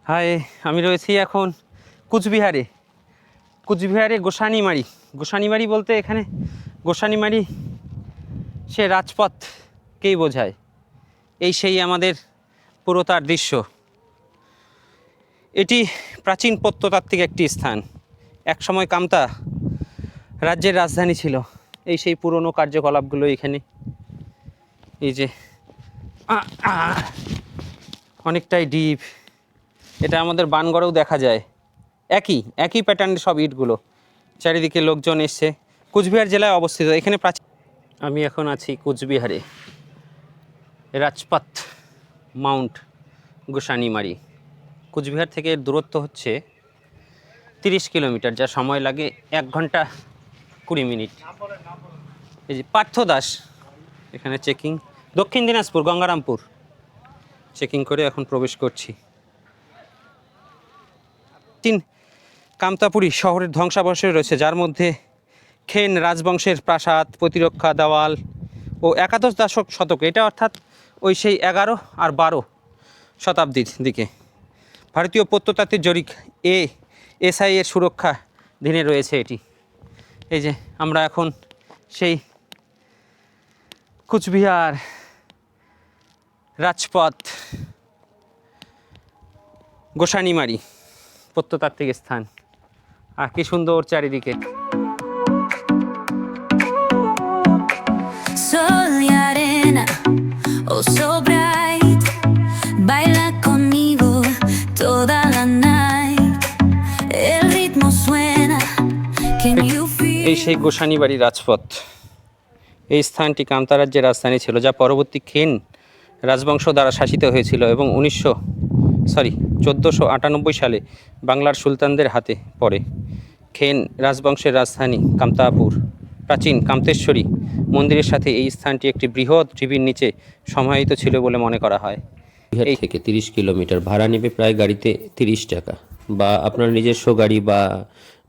High, আমি রয়েছি এখন কুচবিহারে। গোসানিমারি বলতে এখানে গোসানিমারি সে রাজপথকেই বোঝায়। এই সেই আমাদের পুরোতার দৃশ্য। এটি প্রাচীন প্রত্নতাত্ত্বিক একটি স্থান। একসময় কামতা রাজ্যের রাজধানী ছিল। এই সেই পুরনো কার্যকলাপগুলো এখানে। এই যে অনেকটাই ডিপ। এটা আমাদের বানগড়েও দেখা যায়। একই প্যাটার্নের সব ইটগুলো। চারিদিকে লোকজন এসছে। কুচবিহার জেলায় অবস্থিত। এখানে প্রাচীন। আমি এখন আছি কুচবিহারে, রাজপথ মাউন্ট গোসানিমারি। কুচবিহার থেকে এর দূরত্ব হচ্ছে 30 কিলোমিটার, যা সময় লাগে 1 ঘন্টা 20 মিনিট। এই যে পার্থ দাস এখানে চেকিং। দক্ষিণ দিনাজপুর, গঙ্গারামপুর। চেকিং করে এখন প্রবেশ করছি। কামতাপুরী শহরের ধ্বংসাবশেষ রয়েছে, যার মধ্যে খেন রাজবংশের প্রাসাদ, প্রতিরক্ষা দেওয়াল ও একাদশ শতকে, এটা অর্থাৎ ওই সেই 11 আর 12 শতাব্দীর দিকে ভারতীয় প্রত্নতাত্ত্বিক জরিপ এএসআই এর সুরক্ষাধীনে রয়েছে এটি। এই যে আমরা এখন সেই কুচবিহার রাজপথ গোসানিমারি প্রত্নতাত্ত্বিক স্থান। আর কি সুন্দর চারিদিকে। Sol y arena, oh so bright, baila conmigo toda la night. El ritmo suena, can you feel? এই সেই গোসানিবাড়ি রাজপথ। এই স্থানটি কামতা রাজ্যের রাজধানী ছিল, যা পরবর্তী খেন রাজবংশ দ্বারা শাসিত হয়েছিল এবং 1498 সালে বাংলার সুলতানদের হাতে পড়ে। খেন রাজবংশের রাজধানী কামতাপুর প্রাচীন কামতেশ্বরী মন্দিরের সাথে এই স্থানটি একটি বৃহৎ ঢিবির নিচে সমাহিত ছিল বলে মনে করা হয়। এই থেকে 30 কিলোমিটার, ভাড়া নেবে প্রায় গাড়িতে 30 টাকা, বা আপনার নিজস্ব গাড়ি বা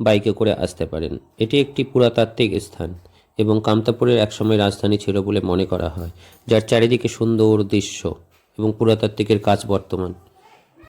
বাইকে করে আসতে পারেন। এটি একটি পুরাতাত্ত্বিক স্থান এবং কামতাপুরের একসময় রাজধানী ছিল বলে মনে করা হয়, যার চারিদিকে সুন্দর দৃশ্য এবং পুরাতাত্ত্বিকের কাজ বর্তমান।